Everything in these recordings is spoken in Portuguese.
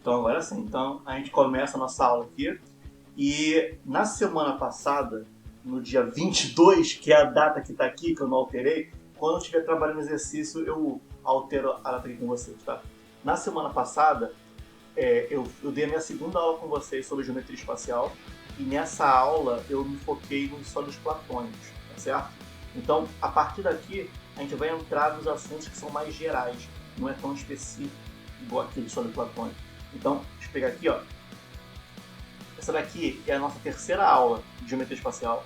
Então agora sim, então a gente começa a nossa aula aqui. E na semana passada, no dia 22, que é a data que está aqui, que eu não alterei, quando eu estiver trabalhando no exercício eu altero a data aqui com vocês, tá? Na semana passada, eu dei a minha segunda aula com vocês sobre geometria espacial, e nessa aula eu me foquei nos sólidos platônicos, tá certo? Então, a partir daqui, a gente vai entrar nos assuntos que são mais gerais, não é tão específico igual aquele sólido platônico. Então, deixa eu pegar aqui, ó. Essa daqui é a nossa terceira aula de geometria espacial.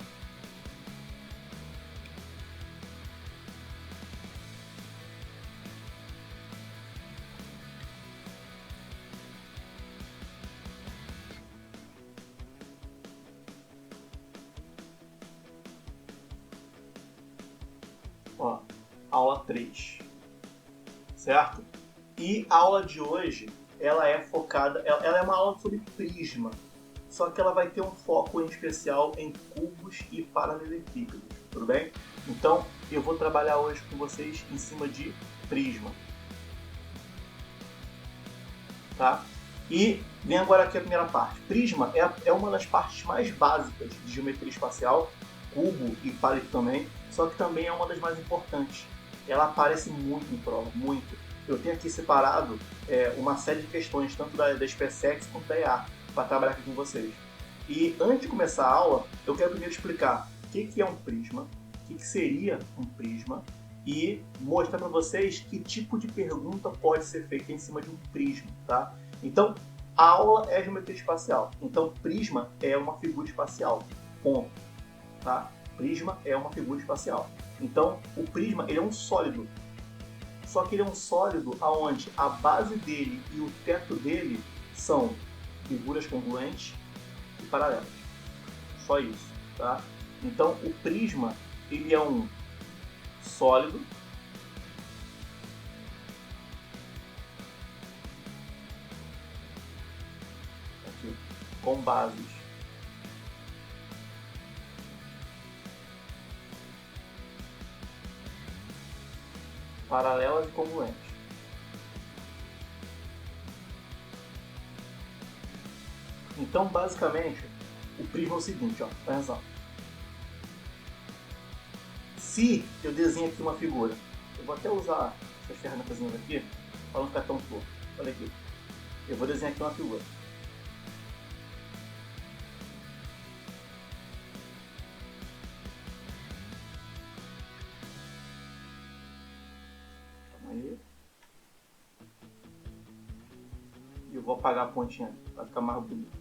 Ó, aula 3, certo? E a aula de hoje, ela é focada, ela é uma aula sobre prisma, só que ela vai ter um foco em especial em cubos e paralelepípedos, tudo bem? Então, eu vou trabalhar hoje com vocês em cima de prisma, tá? E vem agora aqui a primeira parte. Prisma é uma das partes mais básicas de geometria espacial, cubo e palito também, só que também é uma das mais importantes. Ela aparece muito em prova, muito. Eu tenho aqui separado uma série de questões, tanto da SpaceX quanto da EA, para trabalhar aqui com vocês. E antes de começar a aula, eu quero primeiro explicar o que é um prisma, o que seria um prisma, e mostrar para vocês que tipo de pergunta pode ser feita em cima de um prisma, tá? Então, a aula é geometria espacial. Então, prisma é uma figura espacial. Ponto. Tá? Prisma é uma figura espacial. Então, o prisma ele é um sólido. Só que ele é um sólido onde a base dele e o teto dele são figuras congruentes e paralelas. Só isso, tá? Então, o prisma ele é um sólido aqui, com bases paralelas e congruentes. Então, basicamente, o prisma é o seguinte, ó, presta atenção. Se eu desenho aqui uma figura, eu vou até usar essas ferramentas aqui para não ficar tão torto. Olha aqui, eu vou desenhar aqui uma figura. Calma aí. E eu vou apagar a pontinha para ficar mais bonito.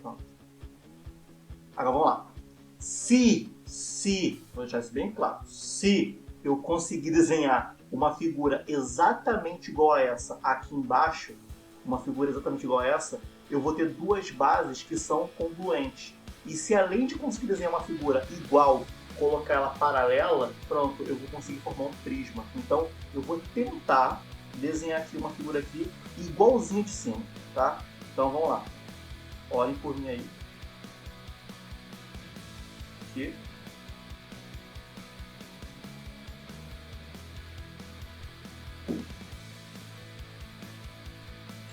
Pronto. Agora vamos lá. Vou deixar isso bem claro, se eu conseguir desenhar uma figura exatamente igual a essa aqui embaixo, uma figura exatamente igual a essa, eu vou ter duas bases que são congruentes. E se além de conseguir desenhar uma figura igual, colocar ela paralela, pronto, eu vou conseguir formar um prisma. Então eu vou tentar desenhar aqui uma figura aqui igualzinha de cima, tá? Então vamos lá. Olhem por mim aí. Aqui.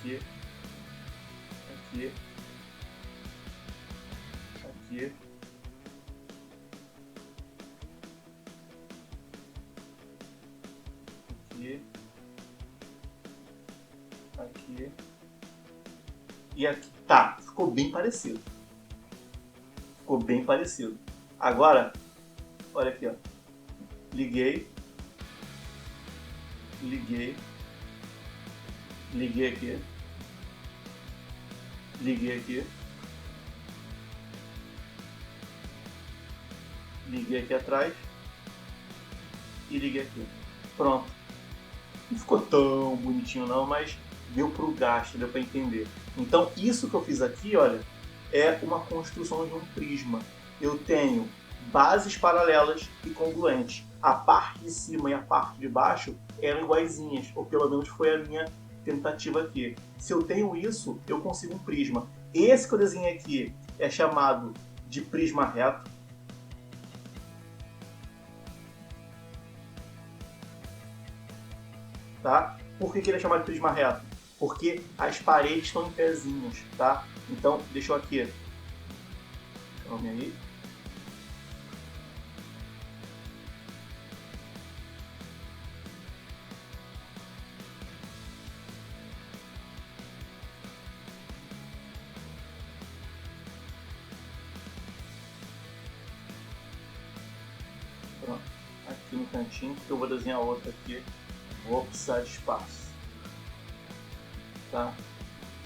Aqui. Aqui. Aqui. Aqui. Aqui. E aqui. Tá, ficou bem parecido. Ficou bem parecido. Agora, olha aqui, ó. Liguei. Liguei. Liguei aqui. Liguei aqui. Liguei aqui atrás. E liguei aqui. Pronto. Não ficou tão bonitinho não, mas deu pro gasto, deu para entender. Então isso que eu fiz aqui, olha, é uma construção de um prisma. Eu tenho bases paralelas e congruentes. A parte de cima e a parte de baixo eram iguaizinhas, ou pelo menos foi a minha tentativa aqui. Se eu tenho isso, eu consigo um prisma. Esse que eu desenhei aqui é chamado de prisma reto. tá? Por que ele é chamado de prisma reto? Porque as paredes estão em pezinhos, tá? Então, deixa eu aqui. Calma aí. Pronto. Aqui no cantinho, porque eu vou desenhar outra aqui. Vou precisar de espaço. Tá?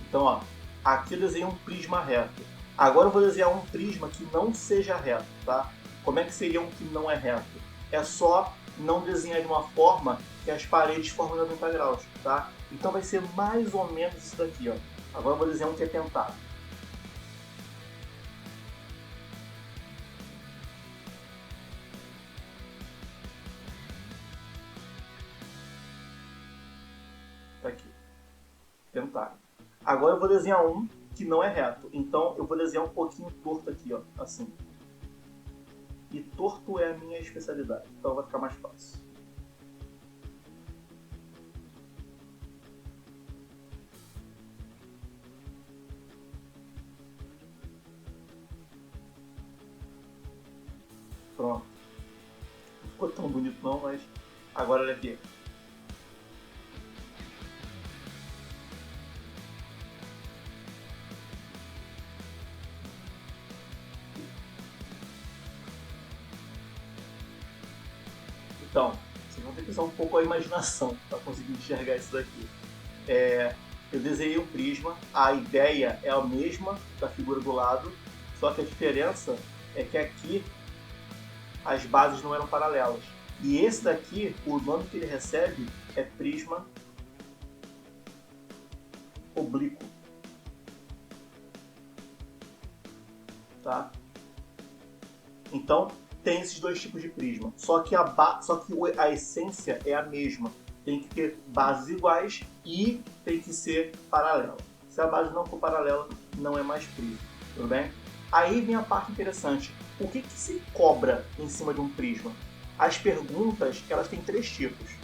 Então, ó, aqui eu desenhei um prisma reto. Agora eu vou desenhar um prisma que não seja reto, tá? Como é que seria um que não é reto? É só não desenhar de uma forma que as paredes formam 90 graus, tá? Então vai ser mais ou menos isso daqui, ó. Agora eu vou desenhar um que é pentado. Tá aqui. Pentado. Agora eu vou desenhar um que não é reto. Então eu vou desenhar um pouquinho torto aqui, ó, assim. E torto é a minha especialidade, então vai ficar mais fácil. Pronto. Não ficou tão bonito não, mas agora olha aqui. Então, vocês vão ter que usar um pouco a imaginação para conseguir enxergar isso daqui. Eu desenhei um prisma, a ideia é a mesma da figura do lado, só que a diferença é que aqui as bases não eram paralelas. E esse daqui, o nome que ele recebe é prisma oblíquo. Tá? Então, tem esses dois tipos de prisma. Só que a essência é a mesma. Tem que ter bases iguais e tem que ser paralela. Se a base não for paralela, não é mais prisma. Tudo bem? Aí vem a parte interessante. O que se cobra em cima de um prisma? As perguntas, elas têm três tipos.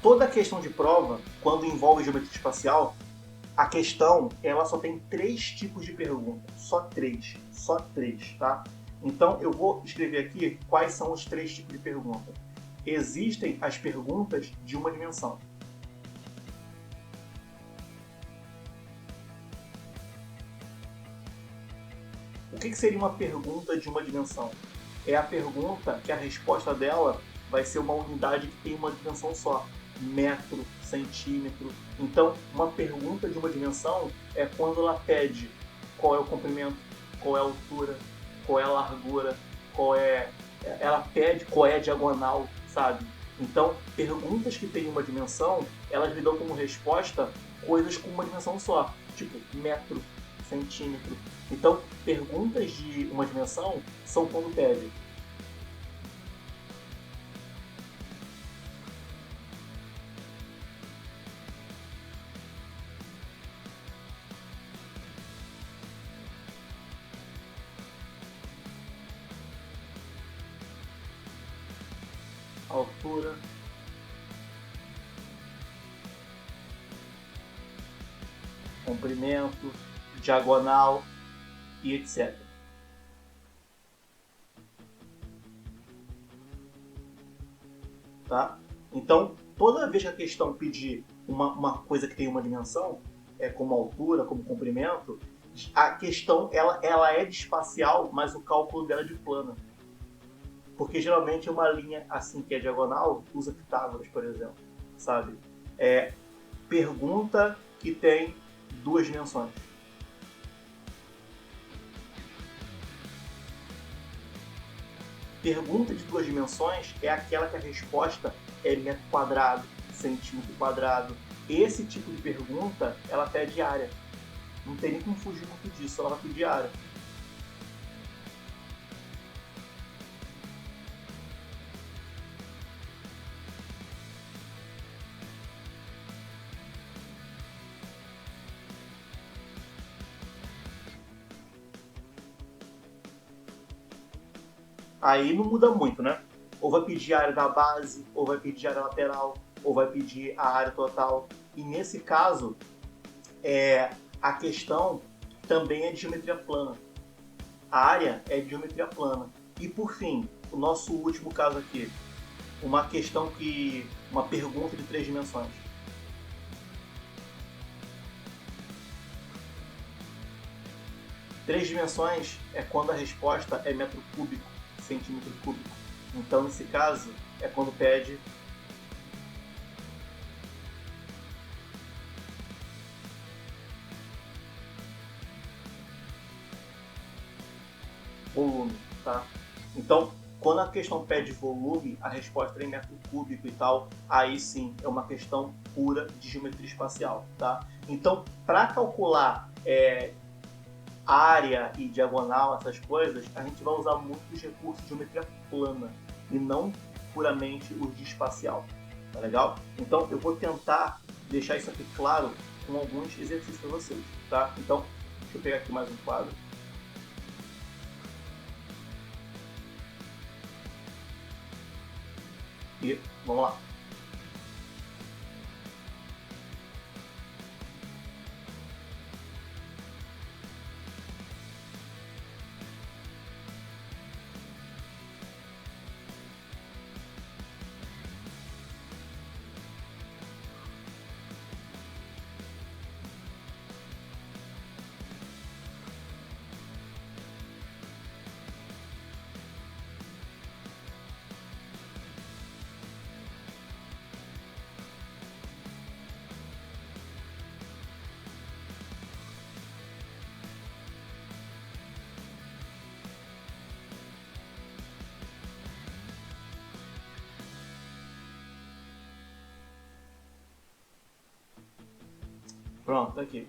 Toda questão de prova, quando envolve geometria espacial, a questão ela só tem três tipos de pergunta. Só três, tá? Então eu vou escrever aqui quais são os três tipos de pergunta. Existem as perguntas de uma dimensão. O que seria uma pergunta de uma dimensão? É a pergunta que a resposta dela vai ser uma unidade que tem uma dimensão só. Metro, centímetro. Então, uma pergunta de uma dimensão é quando ela pede qual é o comprimento, qual é a altura, qual é a largura, ela pede qual é a diagonal, sabe? Então, perguntas que têm uma dimensão, elas me dão como resposta coisas com uma dimensão só, tipo metro, centímetro. Então, perguntas de uma dimensão são quando pede altura, comprimento, diagonal e etc. Tá? Então, toda vez que a questão pedir uma coisa que tem uma dimensão, como altura, como comprimento, a questão ela é de espacial, mas o cálculo dela é de plana. Porque geralmente uma linha assim que é diagonal usa Pitágoras, por exemplo, sabe? Pergunta que tem duas dimensões. Pergunta de duas dimensões é aquela que a resposta é metro quadrado, centímetro quadrado. Esse tipo de pergunta, ela pede área. Não tem nem como fugir muito disso, ela vai pedir área. Aí não muda muito, né? Ou vai pedir a área da base, ou vai pedir a área lateral, ou vai pedir a área total. E nesse caso, a questão também é de geometria plana. A área é de geometria plana. E por fim, o nosso último caso aqui, uma pergunta de 3 dimensões. Três dimensões é quando a resposta é metro cúbico, centímetro cúbico. Então, nesse caso, é quando pede volume, tá? Então, quando a questão pede volume, a resposta é em metro cúbico e tal, aí sim é uma questão pura de geometria espacial, tá? Então, para calcular área e diagonal, essas coisas, a gente vai usar muito os recursos de geometria plana e não puramente os de espacial, tá legal? Então, eu vou tentar deixar isso aqui claro com alguns exercícios para vocês, tá? Então, deixa eu pegar aqui mais um quadro. E vamos lá. Pronto, tá aqui.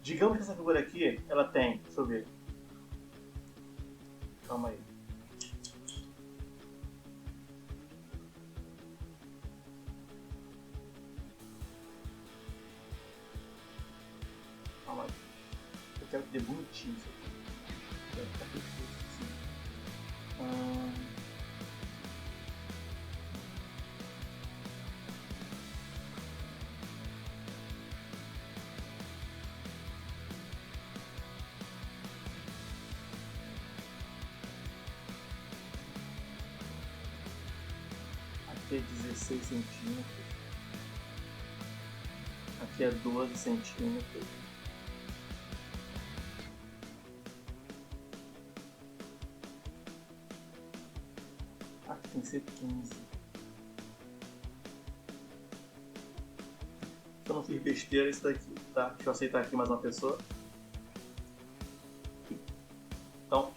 Digamos que essa figura aqui, ela tem, deixa eu ver. Calma aí. Calma aí. Eu quero que dê bonitinho isso aqui. Vai ficar perfeito assim. Aqui é 16 centímetros. Aqui é 12 centímetros. Aqui tem que ser 15. Se eu não fiz besteira, isso daqui, tá? Deixa eu aceitar aqui mais uma pessoa. Então,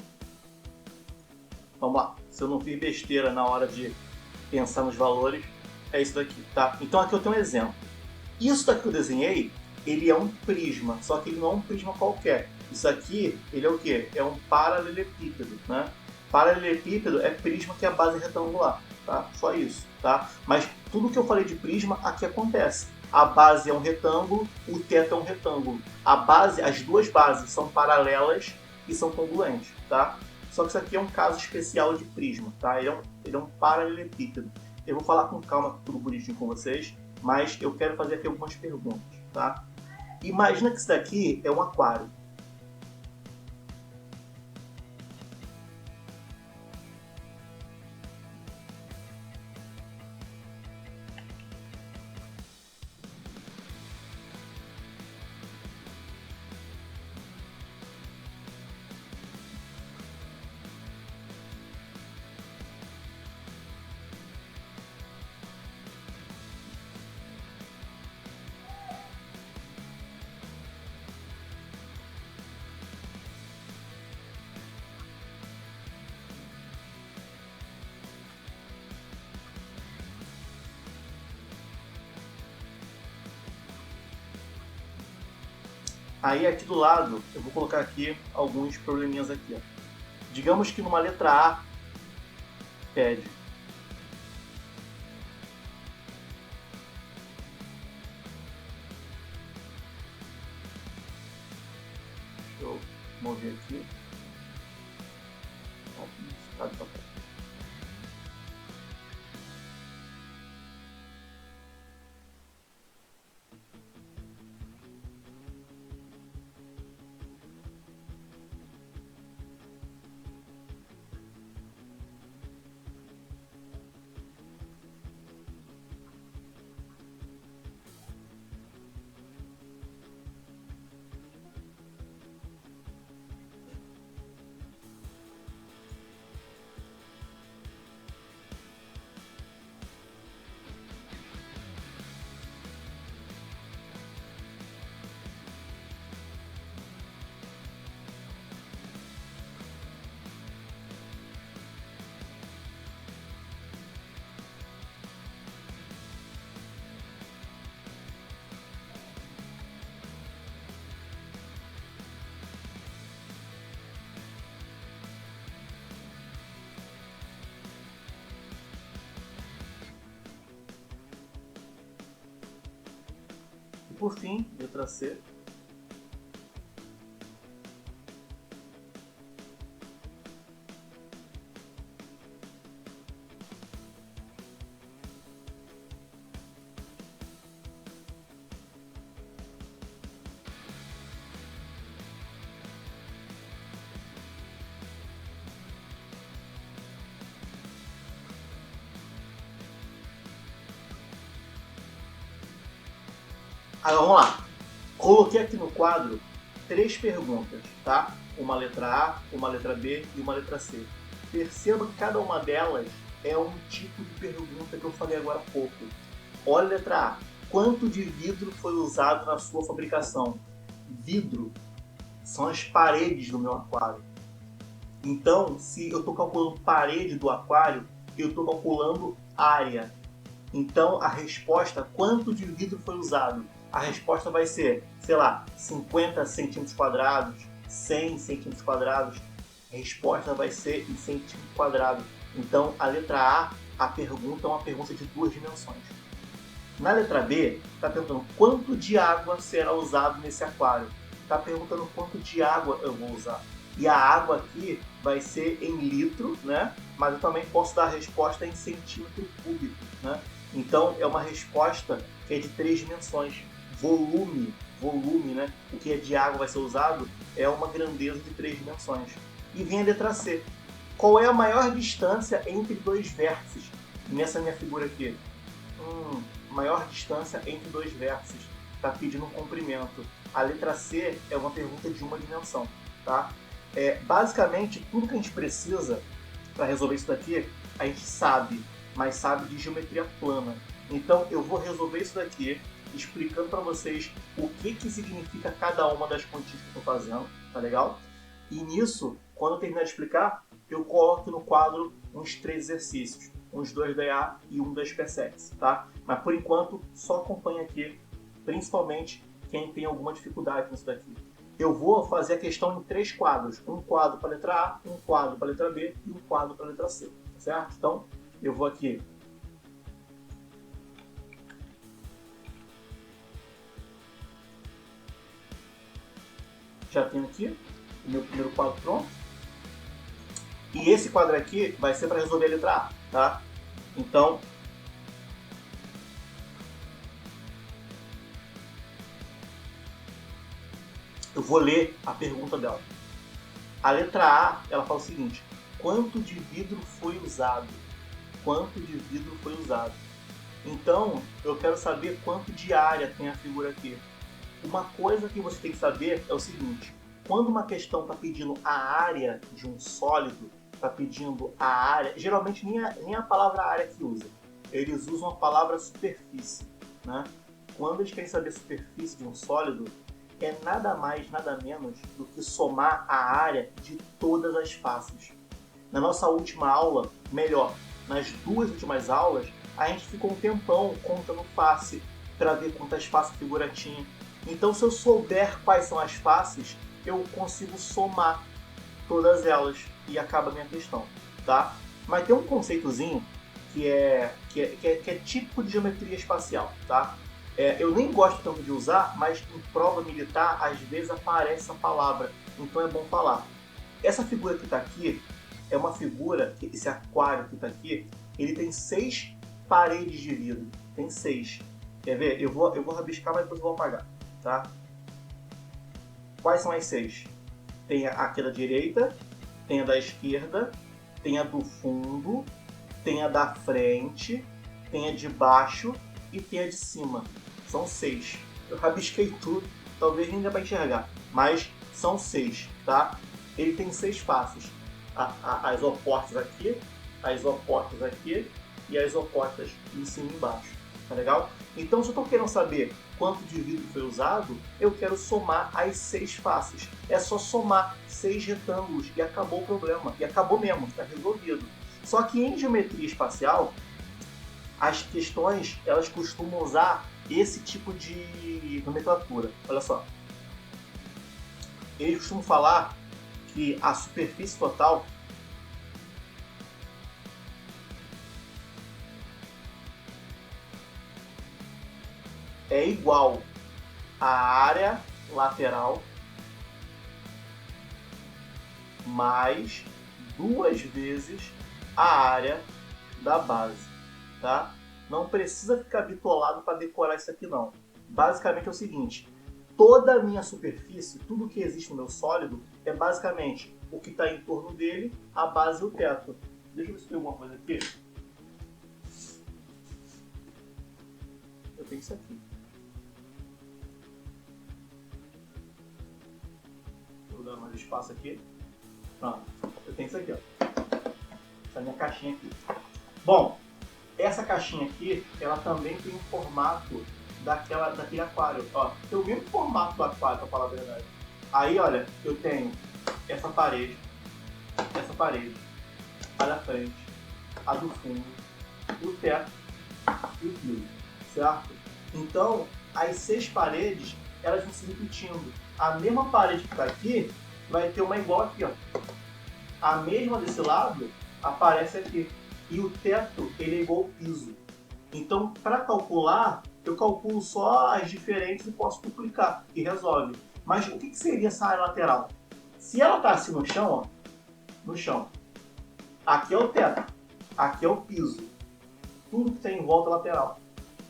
vamos lá. Se eu não fiz besteira na hora de pensar nos valores, é isso daqui, tá? Então aqui eu tenho um exemplo. Isso daqui que eu desenhei, ele é um prisma, só que ele não é um prisma qualquer. Isso aqui, ele é o quê? É um paralelepípedo, né? Paralelepípedo é prisma que é a base retangular, tá? Só isso, tá? Mas tudo que eu falei de prisma, aqui acontece. A base é um retângulo, o teto é um retângulo. As duas bases são paralelas e são congruentes, tá? Só que isso aqui é um caso especial de prisma, tá? Ele é um paralelepípedo. Eu vou falar com calma tudo bonitinho com vocês, mas eu quero fazer aqui algumas perguntas, tá? Imagina que isso daqui é um aquário. Aí aqui do lado, eu vou colocar aqui alguns probleminhas aqui. Ó. Digamos que numa letra A pede mover aqui. Tá de papel. E por fim, letra C. Agora vamos lá. Coloquei aqui no quadro 3 perguntas, tá? Uma letra A, uma letra B e uma letra C. Perceba que cada uma delas é um tipo de pergunta que eu falei agora há pouco. Olha a letra A. Quanto de vidro foi usado na sua fabricação? Vidro são as paredes do meu aquário. Então, se eu estou calculando parede do aquário, eu estou calculando área. Então, a resposta, quanto de vidro foi usado? A resposta vai ser, sei lá, 50 centímetros quadrados, 100 centímetros quadrados. A resposta vai ser em centímetros quadrados. Então, a letra A pergunta é uma pergunta de 2 dimensões. Na letra B, está perguntando quanto de água será usado nesse aquário. Está perguntando quanto de água eu vou usar. E a água aqui vai ser em litro, né? Mas eu também posso dar a resposta em centímetro cúbico, né? Então, é uma resposta que é de 3 dimensões. Volume, né? O que é de água vai ser usado é uma grandeza de 3 dimensões. E vem a letra C. Qual é a maior distância entre 2 vértices? Nessa minha figura aqui. Maior distância entre 2 vértices. Está pedindo um comprimento. A letra C é uma pergunta de 1 dimensão, tá? Basicamente, tudo que a gente precisa para resolver isso daqui, a gente sabe, mas sabe de geometria plana. Então, eu vou resolver isso daqui explicando para vocês o que significa cada uma das quantias que eu estou fazendo, tá legal? E nisso, quando eu terminar de explicar, eu coloco no quadro uns 3 exercícios, uns 2 da EA e um da SpaceX, tá? Mas por enquanto, só acompanha aqui, principalmente quem tem alguma dificuldade nisso daqui. Eu vou fazer a questão em 3 quadros, um quadro para a letra A, um quadro para a letra B e um quadro para a letra C, certo? Então, eu vou aqui já tenho aqui o meu primeiro quadro pronto. E esse quadro aqui vai ser para resolver a letra A, tá? Então, eu vou ler a pergunta dela. A letra A, ela fala o seguinte: quanto de vidro foi usado? Quanto de vidro foi usado? Então, eu quero saber quanto de área tem a figura aqui. Uma coisa que você tem que saber é o seguinte: quando uma questão está pedindo a área de um sólido, está pedindo a área, geralmente nem a palavra área que usa, eles usam a palavra superfície, né? Quando eles querem saber a superfície de um sólido, é nada mais, nada menos do que somar a área de todas as faces. Na nossa última aula, melhor, nas 2 últimas aulas, a gente ficou um tempão contando face para ver quantas faces a figura tinha. Então, se eu souber quais são as faces, eu consigo somar todas elas e acaba a minha questão, tá? Mas tem um conceitozinho que é típico de geometria espacial, tá? Eu nem gosto tanto de usar, mas em prova militar, às vezes aparece essa palavra, então é bom falar. Essa figura que está aqui é uma figura, esse aquário que está aqui, ele tem 6 paredes de vidro. Tem 6. Quer ver? Eu vou rabiscar, mas depois eu vou apagar. Tá? Quais são as 6? Tem aqui da direita, tem a da esquerda, tem a do fundo, tem a da frente, tem a de baixo e tem a de cima. São 6. Eu rabisquei tudo, talvez nem dê para enxergar, mas são 6, tá? Ele tem 6 faces. As opostas aqui, as opostas aqui e as opostas em cima e embaixo. Tá legal? Então, se eu estou querendo saber quanto de vidro foi usado, eu quero somar as 6 faces. É só somar 6 retângulos e acabou o problema. E acabou mesmo, está resolvido. Só que em geometria espacial, as questões elas costumam usar esse tipo de nomenclatura. Olha só. Eles costumam falar que a superfície total é igual à área lateral mais 2 vezes a área da base, tá? Não precisa ficar bitolado para decorar isso aqui não. Basicamente é o seguinte, toda a minha superfície, tudo que existe no meu sólido, é basicamente o que está em torno dele, a base e o teto. Deixa eu ver se tem alguma coisa aqui. Eu tenho isso aqui. Vou dar mais espaço aqui. Pronto, eu tenho isso aqui, ó. Essa minha caixinha aqui. Bom, essa caixinha aqui, ela também tem um formato daquele aquário. Ó, tem o mesmo formato do aquário, pra falar a verdade. Aí, olha, eu tenho essa parede, a da frente, a do fundo, o teto e o piso, certo? Então, as 6 paredes, elas vão se repetindo. A mesma parede que está aqui, vai ter uma igual aqui, ó. A mesma desse lado aparece aqui. E o teto, ele é igual ao piso. Então, para calcular, eu calculo só as diferentes e posso duplicar, e resolve. Mas o que seria essa área lateral? Se ela está assim no chão, ó, no chão, aqui é o teto, aqui é o piso. Tudo que tem em volta é lateral,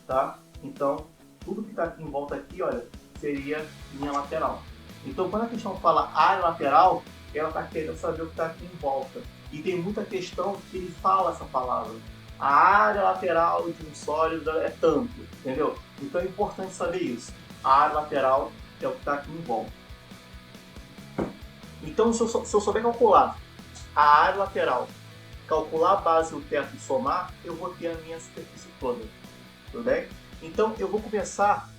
tá? Então, tudo que está aqui em volta aqui, olha, seria linha lateral. Então, quando a questão fala área lateral, ela está querendo saber o que está aqui em volta. E tem muita questão que ele fala essa palavra. A área lateral de um sólido é tanto, entendeu? Então é importante saber isso. A área lateral é o que está aqui em volta. Então, se eu souber calcular a área lateral, calcular a base, o teto e somar, eu vou ter a minha superfície toda. Tudo bem? Então, eu vou começar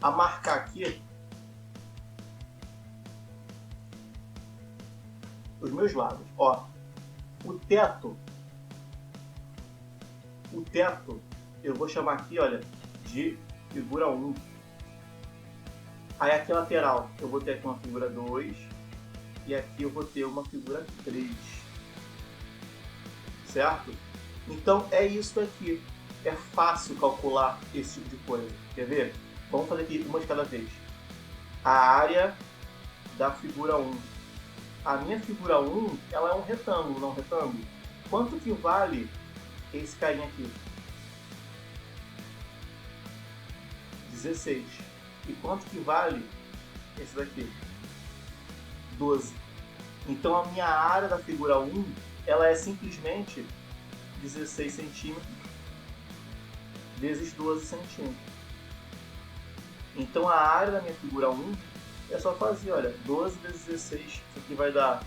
a marcar aqui os meus lados. Ó, o teto, eu vou chamar aqui, olha, de figura 1. Aí aqui a lateral, eu vou ter aqui uma figura 2 e aqui eu vou ter uma figura 3. Certo? Então é isso aqui. É fácil calcular esse tipo de coisa. Quer ver? Vamos fazer aqui uma de cada vez. A área da figura 1. A minha figura 1, ela é um retângulo, não um retângulo. Quanto que vale esse carinha aqui? 16. E quanto que vale esse daqui? 12. Então a minha área da figura 1, ela é simplesmente 16 centímetros vezes 12 centímetros. Então a área da minha figura 1 é só fazer, olha, 12 vezes 16, isso aqui vai dar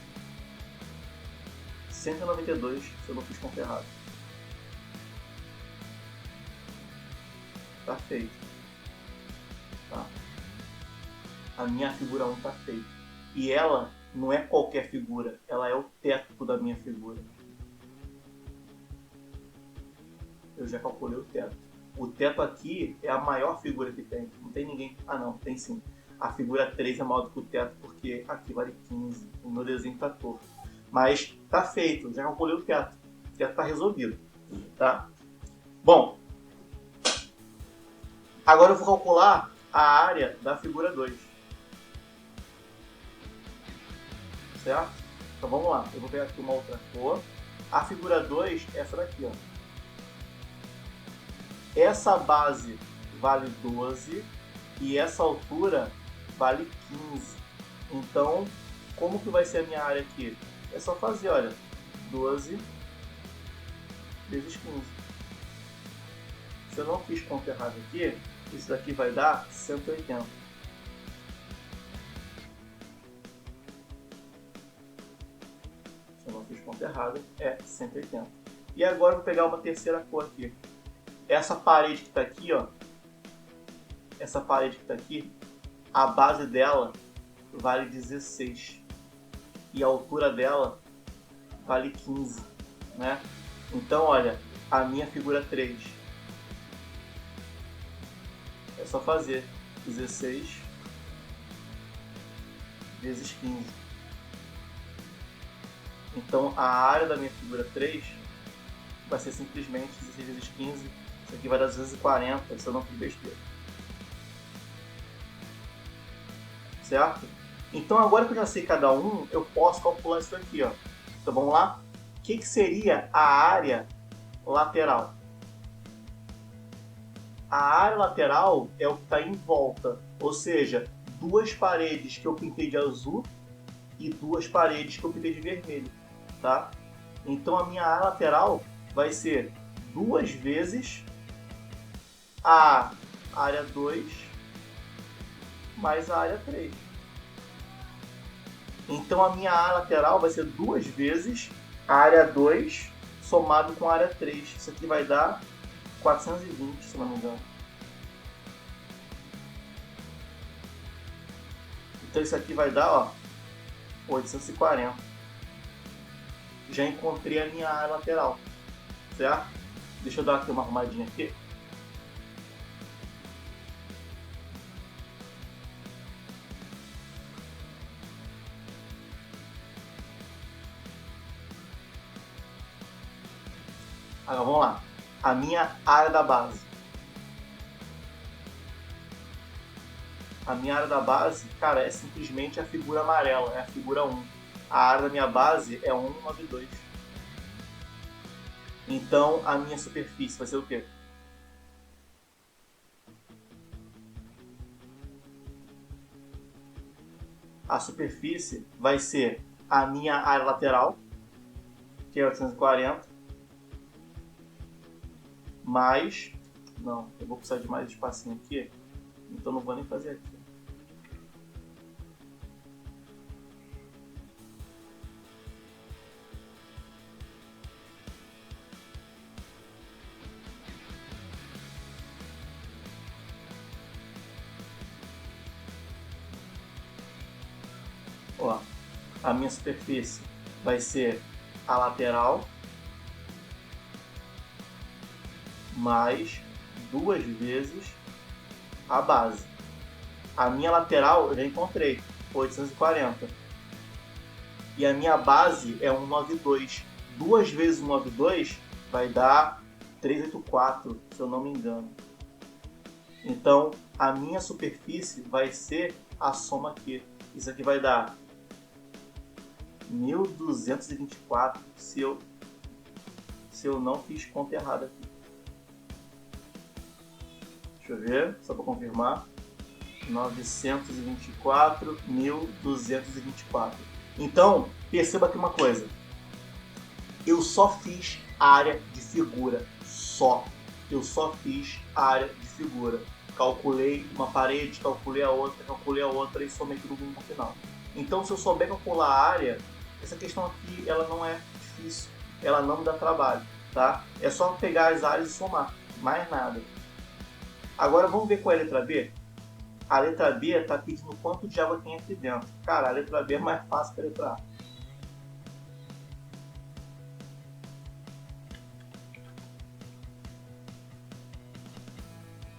192, se eu não fiz conta errada. Tá feito. Tá? A minha figura 1 tá feita. E ela não é qualquer figura, ela é o teto da minha figura. Eu já calculei o teto. O teto aqui é a maior figura que tem. Não tem ninguém. Ah não, tem sim. A figura 3 é maior do que o teto porque aqui vale 15. O meu desenho tá torto. Mas tá feito, já calculei o teto. O teto tá resolvido. Tá? Bom, agora eu vou calcular a área da figura 2. certo? Então vamos lá, eu vou pegar aqui uma outra cor. A figura 2 é essa daqui, ó. Essa base vale 12 e essa altura vale 15. Então, como que vai ser a minha área aqui? É só fazer, olha, 12 vezes 15. Se eu não fiz conta errada aqui, isso daqui vai dar 180. Se eu não fiz conta errada, é 180. E agora eu vou pegar uma terceira cor aqui. Essa parede que está aqui, ó, essa parede que está aqui, a base dela vale 16 e a altura dela vale 15, né? Então, olha, a minha figura 3 é só fazer 16 vezes 15. Então, a área da minha figura 3 vai ser simplesmente 16 vezes 15. Isso aqui vai dar 240, se eu não fiz besteira. Certo? Então, agora que eu já sei cada um, eu posso calcular isso aqui, ó. Então, vamos lá? O que seria a área lateral? A área lateral é o que está em volta, ou seja, duas paredes que eu pintei de azul e duas paredes que eu pintei de vermelho, tá? Então, a minha área lateral vai ser 2 vezes a área 2 mais a área 3. Então a minha área lateral vai ser 2 vezes a área 2 somado com a área 3. Isso aqui vai dar 420, se não me engano. Então isso aqui vai dar, ó, 840. Já encontrei a minha área lateral, certo? Deixa eu dar aqui uma arrumadinha aqui. Agora vamos lá. A minha área da base. A minha área da base, cara, é simplesmente a figura amarela, é a figura 1. A área da minha base é 192. Então a minha superfície vai ser o quê? A superfície vai ser a minha área lateral, que é 840, mais... Não, eu vou precisar de mais espacinho aqui, então não vou nem fazer aqui. Ó, a minha superfície vai ser a lateral mais 2 vezes a base. A minha lateral eu já encontrei, 840. E a minha base é 192. 2 vezes 192 vai dar 384, se eu não me engano. Então, a minha superfície vai ser a soma aqui. Isso aqui vai dar 1224, se eu não fiz conta errada aqui. Deixa eu ver, só para confirmar. 924, 1224. Então, perceba aqui uma coisa. Eu só fiz área de figura. Eu só fiz área de figura. Calculei uma parede, calculei a outra e somei tudo no final. Então, se eu souber calcular a área, essa questão aqui ela não é difícil. Ela não me dá trabalho, tá? É só pegar as áreas e somar. Mais nada. Agora vamos ver qual é a letra B? A letra B está pedindo quanto de água tem aqui dentro. Cara, a letra B é mais fácil que a letra A.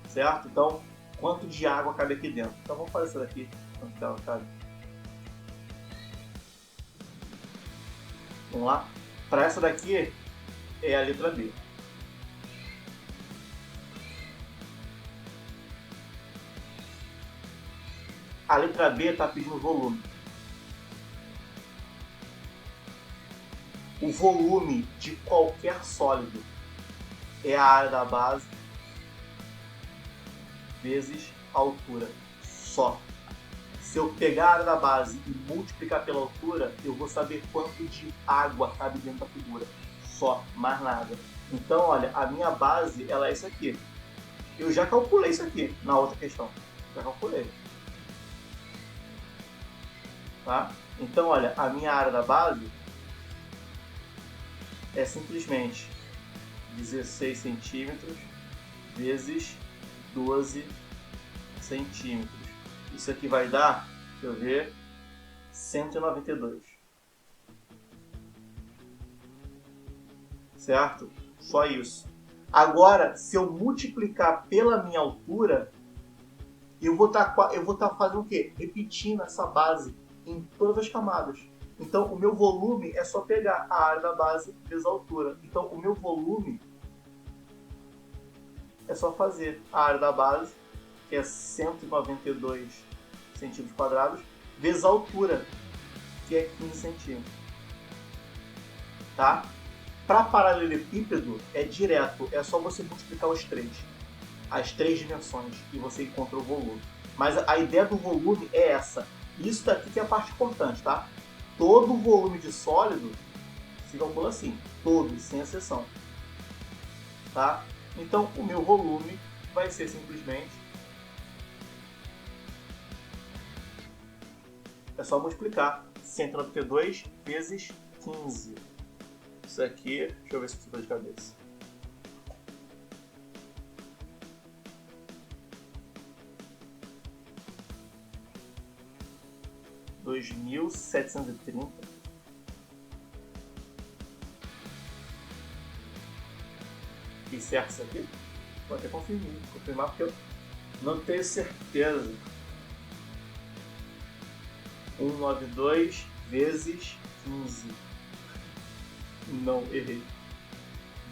Certo? Então, quanto de água cabe aqui dentro? Então vamos fazer isso daqui. Quanto de água cabe? Vamos lá? Para essa daqui é a letra B. A letra B está pedindo volume. O volume de qualquer sólido é a área da base vezes a altura. Só. Se eu pegar a área da base e multiplicar pela altura, eu vou saber quanto de água cabe dentro da figura. Só, mais nada. Então, olha, a minha base ela é isso aqui. Eu já calculei isso aqui na outra questão. Já calculei. Tá? Então, olha, a minha área da base é simplesmente 16 centímetros vezes 12 centímetros. Isso aqui vai dar, deixa eu ver, 192. Certo? Só isso. Agora, se eu multiplicar pela minha altura, eu vou estar fazendo o quê? Repetindo essa base em todas as camadas. Então, o meu volume é só pegar a área da base vezes a altura. Então, o meu volume é só fazer a área da base, que é 192 centímetros quadrados, vezes a altura, que é 15 centímetros. Tá? Para paralelepípedo, é direto, é só você multiplicar as três dimensões, e você encontra o volume. Mas a ideia do volume é essa. Isso daqui que é a parte importante, tá? Todo volume de sólido se calcula assim, todos, sem exceção. Tá? Então, o meu volume vai ser simplesmente... É só multiplicar 192 vezes 15. Isso aqui, deixa eu ver se eu fico de cabeça. R$ 2.730. E certo isso aqui? Vou até confirmar porque eu não tenho certeza. 192 vezes 15. Não, errei.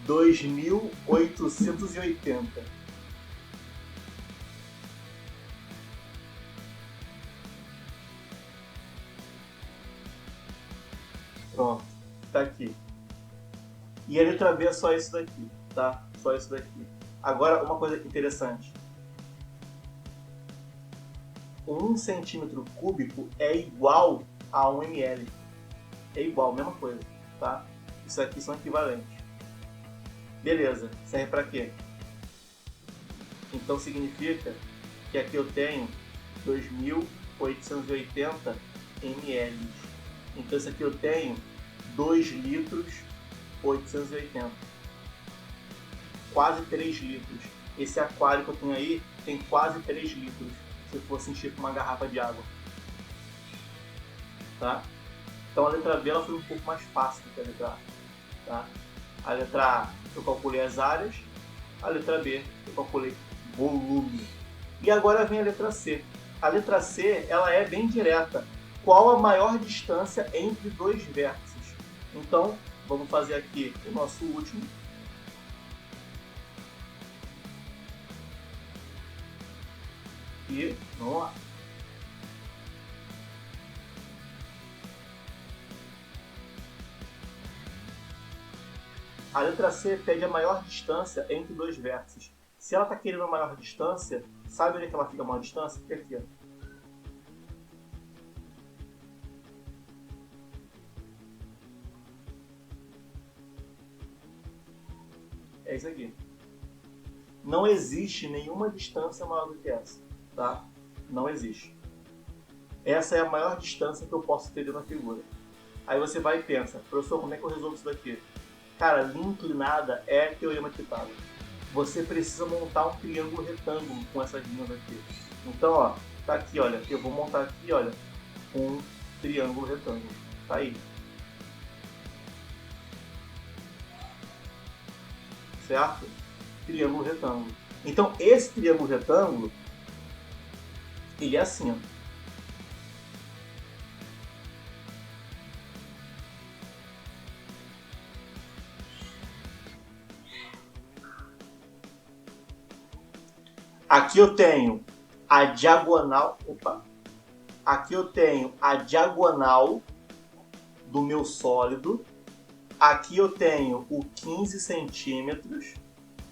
2.880. Pronto, tá aqui. E a letra B é só isso daqui, tá? Só isso daqui. Agora, uma coisa interessante. 1 centímetro cúbico é igual a 1 ml. É igual, mesma coisa, tá? Isso aqui são equivalentes. Beleza, serve para quê? Então significa que aqui eu tenho 2.880 ml. Então isso aqui eu tenho 2 litros 880. Quase 3 litros. Esse aquário que eu tenho aí tem quase 3 litros. Se fosse encher com uma garrafa de água. Tá? Então a letra B ela foi um pouco mais fácil do que a letra A. Tá? A letra A eu calculei as áreas, a letra B eu calculei volume. E agora vem a letra C. A letra C ela é bem direta. Qual a maior distância entre dois vértices? Então vamos fazer aqui o nosso último. E vamos lá. A letra C pede a maior distância entre dois vértices. Se ela está querendo a maior distância, sabe onde é que ela fica a maior distância? Fica aqui, ó. É isso aqui. Não existe nenhuma distância maior do que essa, tá? Não existe. Essa é a maior distância que eu posso ter na figura. Aí você vai e pensa, professor, como é que eu resolvo isso daqui? Cara, linha inclinada é teorema de Pitágoras. Você precisa montar um triângulo retângulo com essas linhas aqui. Então, ó, tá aqui, olha, eu vou montar aqui, olha, um triângulo retângulo. Tá aí. Certo? Triângulo retângulo. Então, esse triângulo retângulo, ele é assim, ó. Aqui eu tenho a diagonal, aqui eu tenho a diagonal do meu sólido, Aqui eu tenho o 15 centímetros,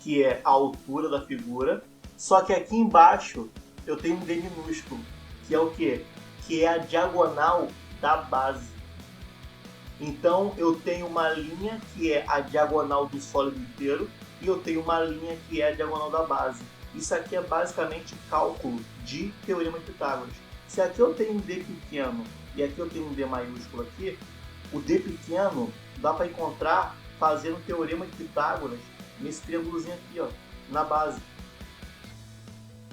que é a altura da figura. Só que aqui embaixo eu tenho um D minúsculo, que é o quê? Que é a diagonal da base. Então eu tenho uma linha que é a diagonal do sólido inteiro e eu tenho uma linha que é a diagonal da base. Isso aqui é basicamente cálculo de teorema de Pitágoras. Se aqui eu tenho um D pequeno e aqui eu tenho um D maiúsculo aqui, o D pequeno dá para encontrar fazendo o teorema de Pitágoras nesse triângulozinho aqui, ó, na base.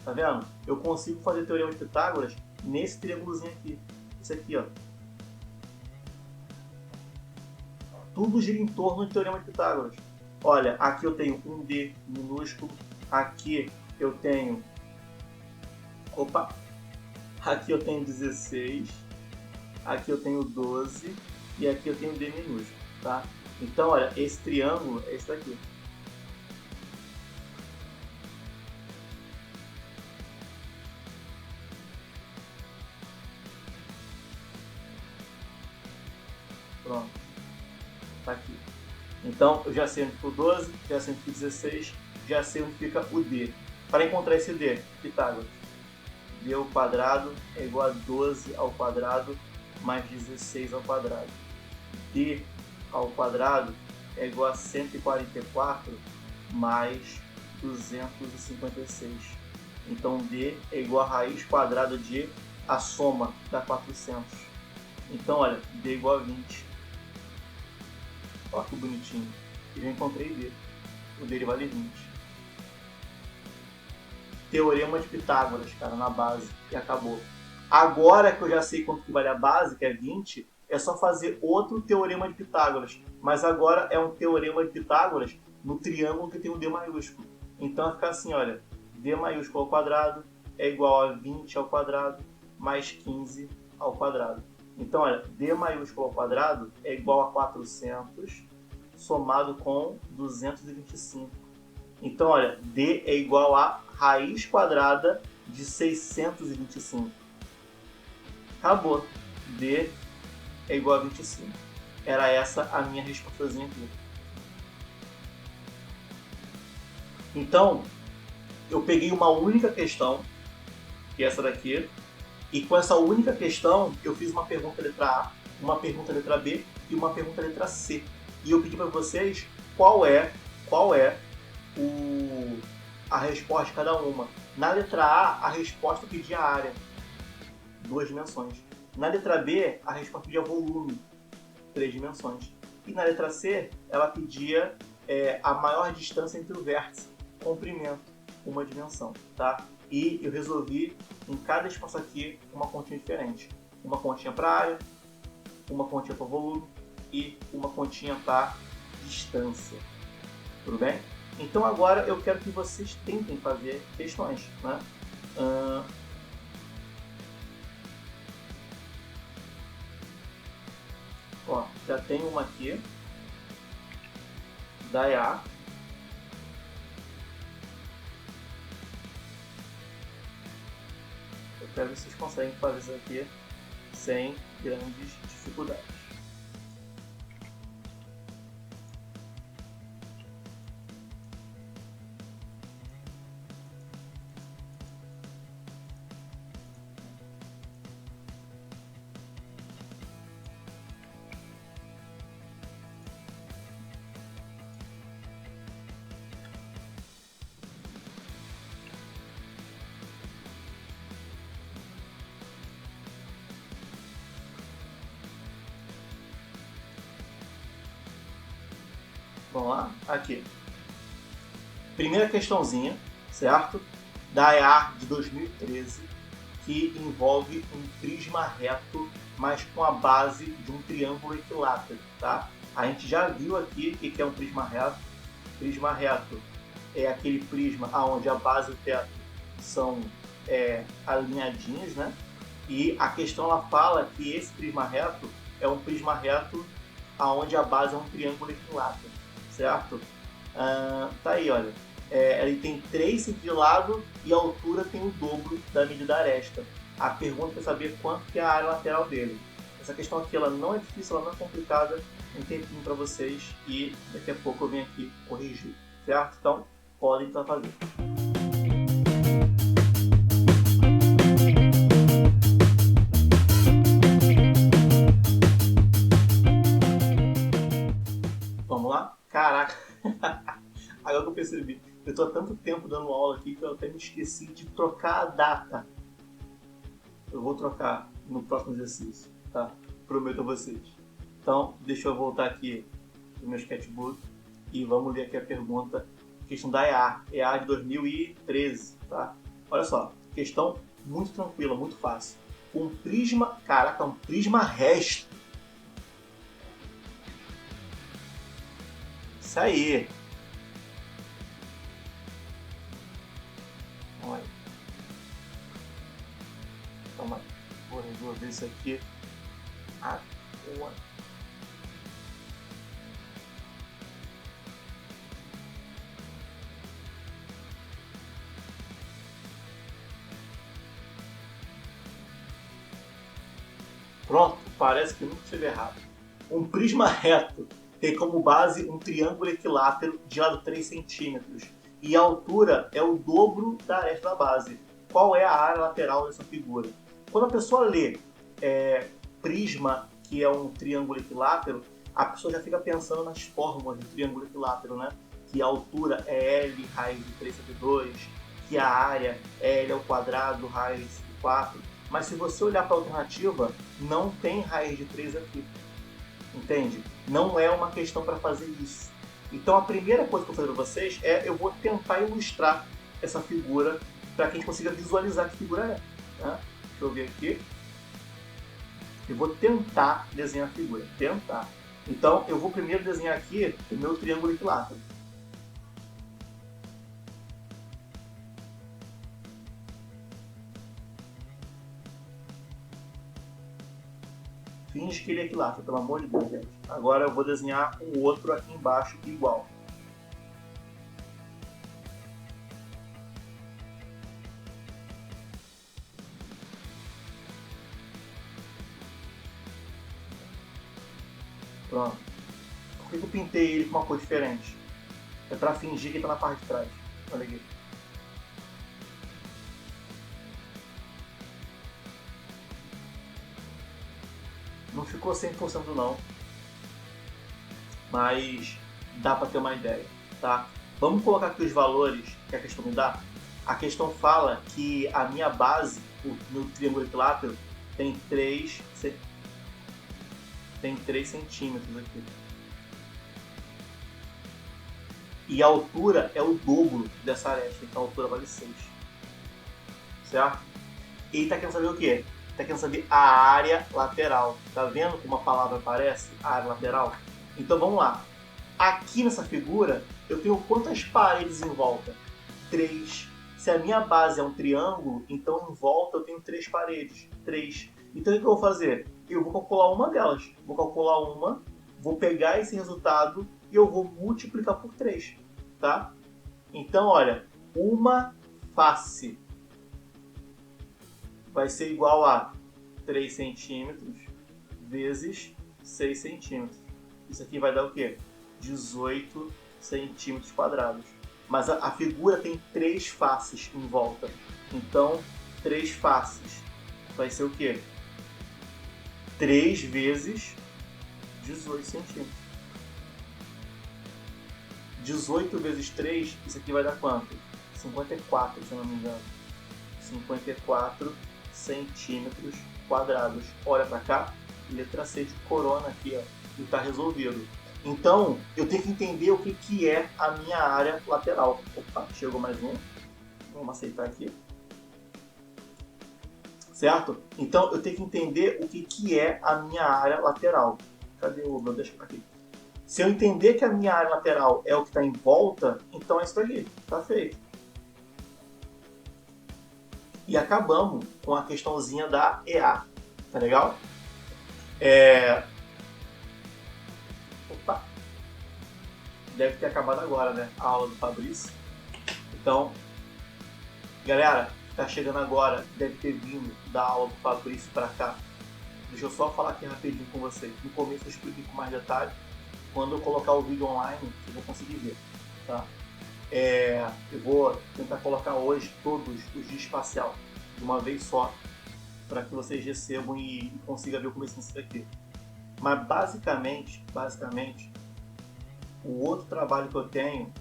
Tá vendo? Eu consigo fazer o teorema de Pitágoras nesse triângulozinho aqui. Esse aqui, ó. Tudo gira em torno do teorema de Pitágoras. Olha, aqui eu tenho um D minúsculo, aqui eu tenho... Aqui eu tenho 16, aqui eu tenho 12 e aqui eu tenho D minúsculo, tá? Então, olha, esse triângulo é esse daqui. Pronto. Tá aqui. Então, eu já sei onde fica o 12, já sei onde fica o 16, já sei onde fica o D. Para encontrar esse D, Pitágoras, D ao quadrado é igual a 12 ao quadrado mais 16 ao quadrado. D ao quadrado é igual a 144 mais 256. Então, D é igual a raiz quadrada de a soma dá 400. Então, olha, D é igual a 20. Olha que bonitinho. Eu já encontrei D. O D vale 20. Teorema de Pitágoras, cara, na base. E acabou. Agora que eu já sei quanto que vale a base, que é 20, é só fazer outro teorema de Pitágoras. Mas agora é um teorema de Pitágoras no triângulo que tem um D maiúsculo. Então vai ficar assim, olha. D maiúsculo ao quadrado é igual a 20 ao quadrado mais 15 ao quadrado. Então, olha, D maiúsculo ao quadrado é igual a 400 somado com 225. Então, olha, D é igual a raiz quadrada de 625. Acabou. D é igual a 25. Era essa a minha respostazinha aqui. Então, eu peguei uma única questão, que é essa daqui, e com essa única questão, eu fiz uma pergunta letra A, uma pergunta letra B e uma pergunta letra C. E eu pedi para vocês qual é a resposta de cada uma. Na letra A, a resposta pedia área, 2 dimensões. Na letra B, a resposta pedia volume, 3 dimensões. E na letra C, ela pedia a maior distância entre o vértice, comprimento, 1 dimensão, tá? E eu resolvi, em cada espaço aqui, uma continha diferente. Uma continha para área, uma continha para volume e uma continha para distância. Tudo bem? Então agora eu quero que vocês tentem fazer questões, né? Ó, já tem uma aqui da EA. Eu quero ver se vocês conseguem fazer isso aqui sem grandes dificuldades. Vamos lá? Aqui. Primeira questãozinha, certo? Da EA de 2013, que envolve um prisma reto, mas com a base de um triângulo equilátero, tá? A gente já viu aqui o que é um prisma reto. Prisma reto é aquele prisma onde a base e o teto são alinhadinhos, né? E a questão ela fala que esse prisma reto é um prisma reto onde a base é um triângulo equilátero, certo? Tá aí, olha. Ele tem 3 centímetros de lado e a altura tem o dobro da medida aresta. A pergunta é saber quanto que é a área lateral dele. Essa questão aqui ela não é difícil, ela não é complicada, um tempinho para vocês e daqui a pouco eu venho aqui corrigir, certo? Então, podem estar fazendo. Vamos lá? Caraca! Agora que eu percebi, eu estou há tanto tempo dando aula aqui que eu até me esqueci de trocar a data. Eu vou trocar no próximo exercício, tá? Prometo a vocês. Então, deixa eu voltar aqui no meu sketchbook e vamos ler aqui a pergunta, questão da EA de 2013, tá? Olha só, questão muito tranquila, muito fácil. Um prisma, caraca, um prisma resto. Isso aí. Olha. Calma aí. Vou resolver isso aqui agora. Pronto, parece que nunca esteve errado. Um prisma reto tem como base um triângulo equilátero de lado 3 centímetros e a altura é o dobro da aresta da base. Qual é a área lateral dessa figura? Quando a pessoa lê prisma, que é um triângulo equilátero, a pessoa já fica pensando nas fórmulas do triângulo equilátero, né? Que a altura é L raiz de 3 sobre 2, que a área é L ao quadrado raiz de 4. Mas se você olhar para a alternativa, não tem raiz de 3 aqui. Entende? Não é uma questão para fazer isso. Então a primeira coisa que eu vou fazer para vocês é eu vou tentar ilustrar essa figura para que a gente consiga visualizar que figura é. Tá? Deixa eu ver aqui. Eu vou tentar desenhar a figura. Tentar. Então eu vou primeiro desenhar aqui o meu triângulo equilátero. Finge que ele é equilátero, pelo amor de Deus, gente. Agora eu vou desenhar um outro aqui embaixo igual. Pronto. Por que eu pintei ele com uma cor diferente? É para fingir que ele está na parte de trás. Olha aqui. Não ficou 100% não, mas dá para ter uma ideia, tá? Vamos colocar aqui os valores que a questão me dá. A questão fala que a minha base, o meu triângulo equilátero, tem 3 centímetros aqui. E a altura é o dobro dessa aresta, então a altura vale 6. Certo? E ele está querendo saber o quê? Está querendo saber a área lateral. Tá vendo como a palavra aparece? A área lateral? Então vamos lá. Aqui nessa figura, eu tenho quantas paredes em volta? 3. Se a minha base é um triângulo, então em volta eu tenho 3 paredes. 3. Então o que eu vou fazer? Eu vou calcular uma delas. Vou calcular uma, vou pegar esse resultado e eu vou multiplicar por 3. Tá? Então, olha, uma face vai ser igual a 3 centímetros vezes 6 centímetros. Isso aqui vai dar o quê? 18 centímetros quadrados. Mas a figura tem 3 faces em volta. Então, 3 faces vai ser o quê? 3 vezes 18 centímetros. 18 vezes 3, isso aqui vai dar quanto? 54, se eu não me engano. 54 centímetros quadrados. Olha para cá, letra C de corona aqui, ó, e está resolvido. Então, eu tenho que entender o que é a minha área lateral. Opa, chegou mais um. Vamos aceitar aqui. Certo? Então, eu tenho que entender o que é a minha área lateral. Cadê o meu? Deixa aqui. Se eu entender que a minha área lateral é o que está em volta, então é isso aqui. Tá feito. E acabamos com a questãozinha da EA. Tá legal? Opa! Deve ter acabado agora, né? A aula do Fabrício. Então, galera, que tá chegando agora, deve ter vindo da aula do Fabrício para cá. Deixa eu só falar aqui rapidinho com vocês. No começo eu expliquei com mais detalhe. Quando eu colocar o vídeo online, vocês vão conseguir ver. Tá? Eu vou tentar colocar hoje todos os dias espacial de uma vez só, para que vocês recebam e consigam ver o começo disso daqui. Mas basicamente, o outro trabalho que eu tenho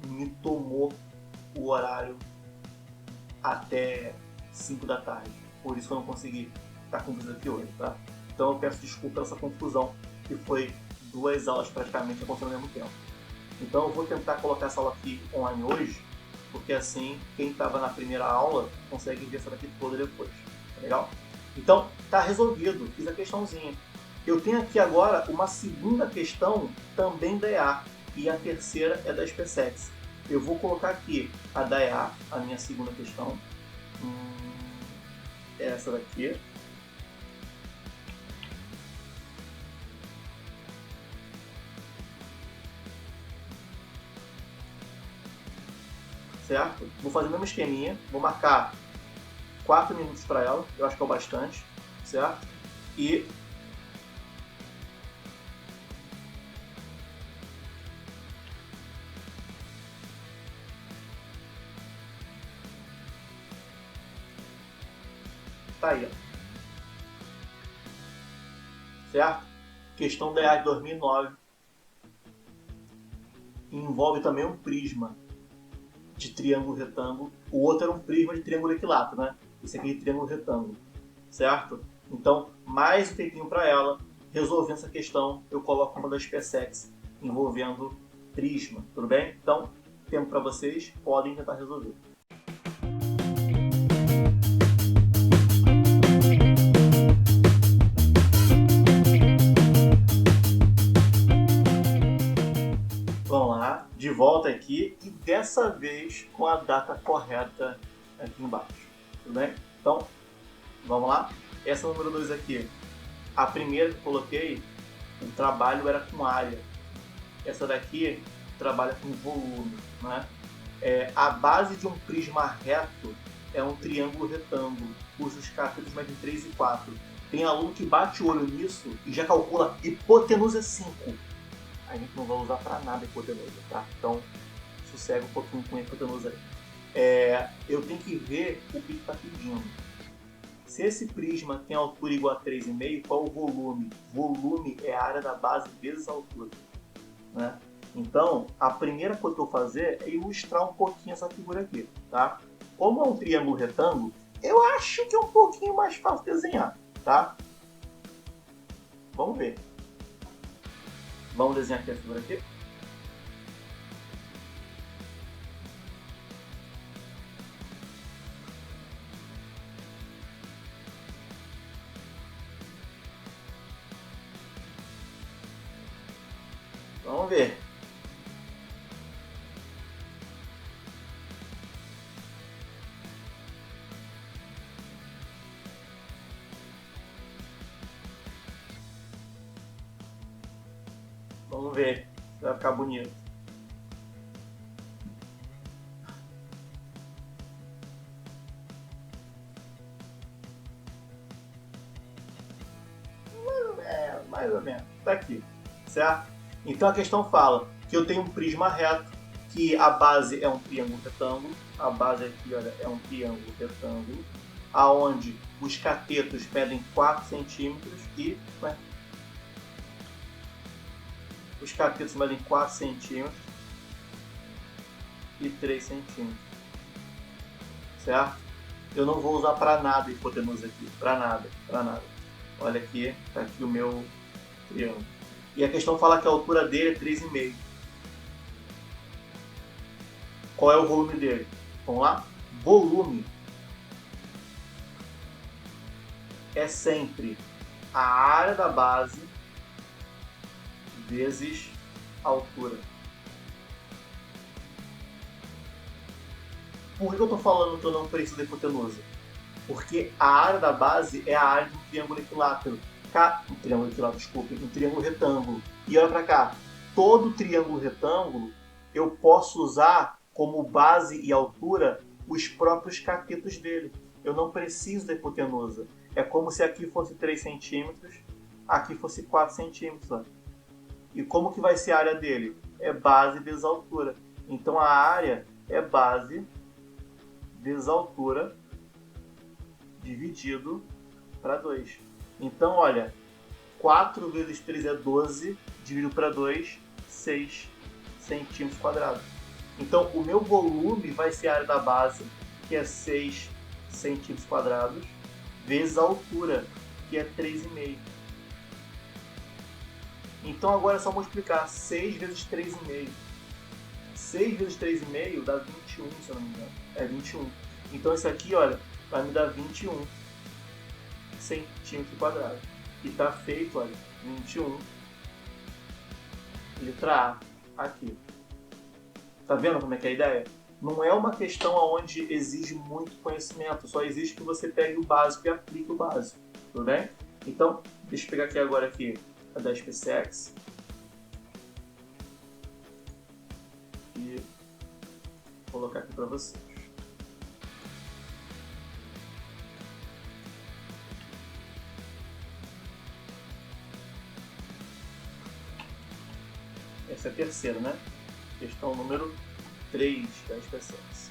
me tomou o horário até 5 da tarde. Por isso que eu não consegui estar com vocês aqui hoje, tá? Então eu peço desculpa pela essa confusão, que foi 2 aulas praticamente acontecendo ao mesmo tempo. Então eu vou tentar colocar essa aula aqui online hoje, porque assim quem estava na primeira aula consegue ver essa daqui toda depois. Tá legal? Então tá resolvido, fiz a questãozinha. Eu tenho aqui agora uma segunda questão também da EA, e a terceira é da SpaceX. Eu vou colocar aqui a da EA, a minha segunda questão. Essa daqui. Certo? Vou fazer o mesmo esqueminha, vou marcar 4 minutos para ela, eu acho que é o bastante, certo? E tá aí, ó. Certo? Questão da EA de 2009. Envolve também um prisma de triângulo retângulo. O outro era um prisma de triângulo equilátero, né? Esse aqui é de triângulo retângulo, certo? Então, mais um tempinho para ela. Resolvendo essa questão, eu coloco uma das SpaceX envolvendo prisma, tudo bem? Então, tempo para vocês, podem tentar resolver. Vamos lá, de volta aqui e dessa vez com a data correta aqui embaixo, tudo bem? Então, vamos lá. Essa número 2 aqui, a primeira que eu coloquei, o trabalho era com área. Essa daqui trabalha com volume, né? A base de um prisma reto é um triângulo retângulo, cujos catetos medem 3 e 4. Tem aluno que bate o olho nisso e já calcula hipotenusa 5. A gente não vai usar para nada hipotenusa, tá? Então, sossega um pouquinho com a hipotenusa aí. Eu tenho que ver o que está pedindo. Se esse prisma tem altura igual a 3,5, qual é o volume? Volume é a área da base vezes a altura, né? Então, a primeira coisa que eu vou fazer é ilustrar um pouquinho essa figura aqui, tá? Como é um triângulo retângulo, eu acho que é um pouquinho mais fácil desenhar, tá? Vamos ver. Vamos desenhar aqui a figura aqui. Vamos ver. Vamos ver se vai ficar bonito. Mais ou menos. Tá aqui, certo? Então a questão fala que eu tenho um prisma reto, que a base é um triângulo retângulo. A base aqui, olha, é um triângulo retângulo, aonde os catetos medem 4 centímetros e... os catetos medem 4 centímetros e 3 centímetros, certo? Eu não vou usar para nada hipotenusa aqui, para nada. Olha aqui, tá aqui o meu triângulo. E a questão fala que a altura dele é 3,5. Qual é o volume dele? Vamos lá? Volume é sempre a área da base vezes a altura. Por que eu estou falando que eu não preciso de hipotenusa? Porque a área da base é a área do triângulo equilátero. Um triângulo retângulo. E olha para cá, todo triângulo retângulo eu posso usar como base e altura os próprios catetos dele. Eu não preciso da hipotenusa. É como se aqui fosse 3 centímetros, aqui fosse 4 centímetros. Ó. E como que vai ser a área dele? É base vezes altura. Então a área é base vezes altura dividido para 2. Então, olha, 4 vezes 3 é 12, dividido para 2, 6 centímetros quadrados. Então, o meu volume vai ser a área da base, que é 6 centímetros quadrados, vezes a altura, que é 3,5. Então, agora é só multiplicar 6 vezes 3,5. 6 vezes 3,5 dá 21, se eu não me engano. É 21. Então, isso aqui, olha, vai me dar 21 centímetros quadrados. E está feito, olha, 21, letra A, aqui. Tá vendo como é que é a ideia? Não é uma questão onde exige muito conhecimento, só exige que você pegue o básico e aplique o básico, tudo bem? Então, deixa eu pegar aqui agora a da SpaceX e colocar aqui para vocês. Essa é a terceira, né? Questão número 3 da SpaceX.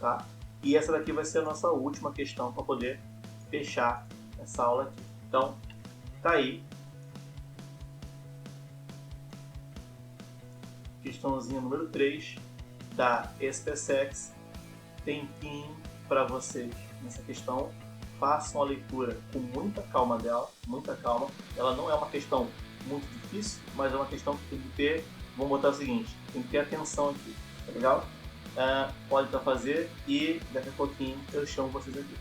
Tá? E essa daqui vai ser a nossa última questão para poder fechar essa aula aqui. Então, tá aí. Questãozinha número 3 da SpaceX. Tempinho para vocês nessa questão. Façam a leitura com muita calma dela, muita calma. Ela não é uma questão muito difícil, mas é uma questão que tem que ter, vamos botar o seguinte, tem que ter atenção aqui, tá legal? Pode para fazer e daqui a pouquinho eu chamo vocês aqui.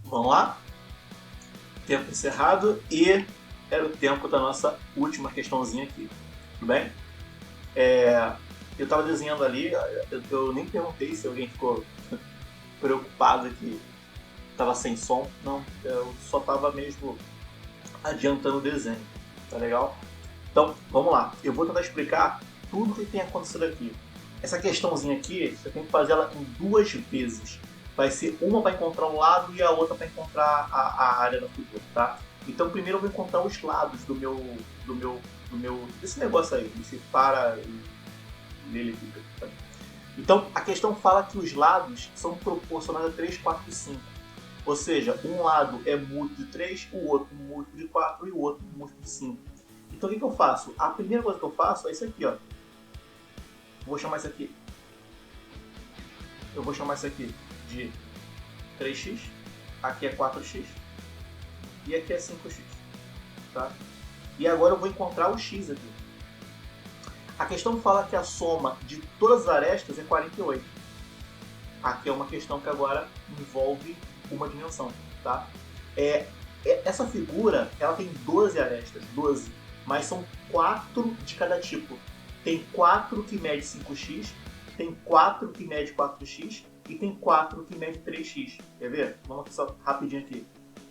Vamos lá? Tempo encerrado e era o tempo da nossa última questãozinha aqui, tudo bem? Eu estava desenhando ali, eu nem perguntei se alguém ficou preocupado que estava sem som, não, eu só estava mesmo adiantando o desenho, tá legal? Então, vamos lá, eu vou tentar explicar tudo o que tem acontecido aqui. Essa questãozinha aqui, eu tenho que fazer ela em 2 vezes. Vai ser uma para encontrar um lado e a outra para encontrar a área da figura, tá? Então, primeiro eu vou encontrar os lados desse negócio aí, desse paralelepípedo. Tá? Então, a questão fala que os lados são proporcionais a 3, 4 e 5. Ou seja, um lado é múltiplo de 3, o outro múltiplo de 4 e o outro múltiplo de 5. Então, o que eu faço? A primeira coisa que eu faço é isso aqui, ó. Vou chamar isso aqui. Eu vou chamar isso aqui de 3x, aqui é 4x e aqui é 5x, tá? E agora eu vou encontrar o x aqui. A questão fala que a soma de todas as arestas é 48. Aqui é uma questão que agora envolve uma dimensão, tá? Essa figura, ela tem 12 arestas, 12, mas são 4 de cada tipo. Tem 4 que mede 5x, tem 4 que mede 4x e tem 4 que mede 3x. Quer ver? Vamos aqui só rapidinho aqui.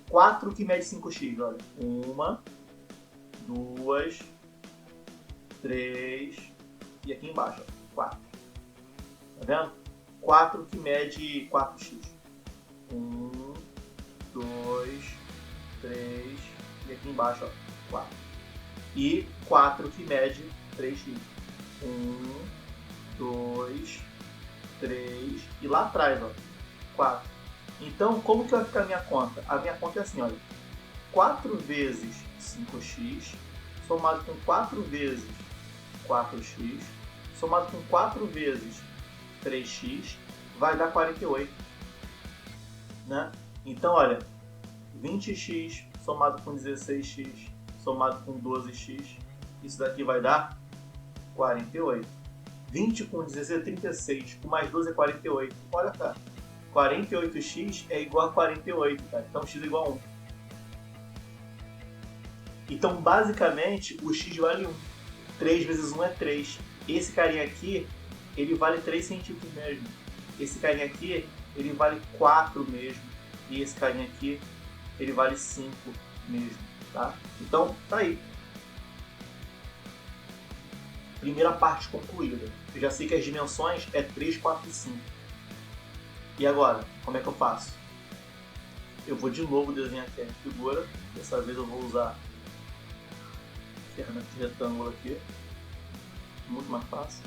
4 que mede 5x, olha. 1, 2, 3 e aqui embaixo, ó, 4. Tá vendo? 4 que mede 4x. 1, 2, 3 e aqui embaixo, ó, 4. E 4 que mede 3x. 1, 2, 3 e lá atrás, ó, 4. Então, como que vai ficar a minha conta? A minha conta é assim, olha, 4 vezes 5x somado com 4 vezes 4x somado com 4 vezes 3x vai dar 48, né? Então, olha, 20x somado com 16x somado com 12x, isso daqui vai dar 48. 20 com 16 é 36, com mais 12 é 48. Olha, cara, 48x é igual a 48, cara. Então x é igual a 1. Então, basicamente, o x vale 1. 3 vezes 1 é 3. Esse carinha aqui, ele vale 3 centímetros mesmo. Esse carinha aqui, ele vale 4 mesmo. E esse carinha aqui, ele vale 5 mesmo, tá? Então, tá aí. Primeira parte concluída. Eu já sei que as dimensões é 3, 4 e 5. E agora, como é que eu faço? Eu vou de novo desenhar aqui a figura. Dessa vez eu vou usar a ferramenta de retângulo aqui. Muito mais fácil.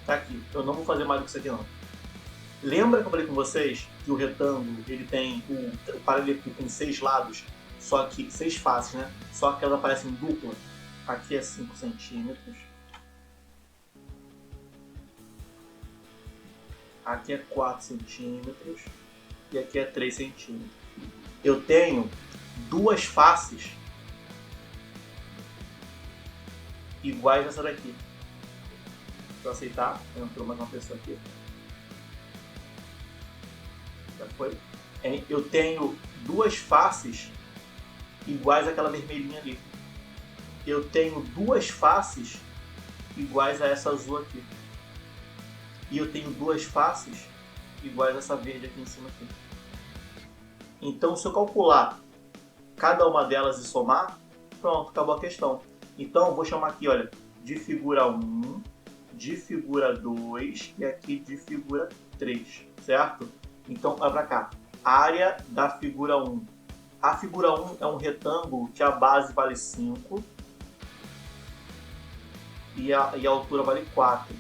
Tá aqui. Eu não vou fazer mais do que isso aqui não. Lembra que eu falei com vocês que o retângulo, ele tem o paralelepípedo tem 6 lados, só que 6 faces, né? Só que elas aparecem dupla. Aqui é 5 centímetros. Aqui é 4 centímetros. E aqui é 3 centímetros. Eu tenho 2 faces iguais a essa daqui. Para aceitar, entrou mais uma pessoa aqui. Já foi. Eu tenho 2 faces iguais àquela vermelhinha ali. Eu tenho 2 faces iguais a essa azul aqui. E eu tenho 2 faces iguais a essa verde aqui em cima aqui. Então, se eu calcular cada uma delas e somar, pronto, acabou a questão. Então, eu vou chamar aqui, olha, de figura 1, de figura 2 e aqui de figura 3, certo? Então, olha para cá. Área da figura 1. A figura 1 é um retângulo que a base vale 5 e a altura vale 4.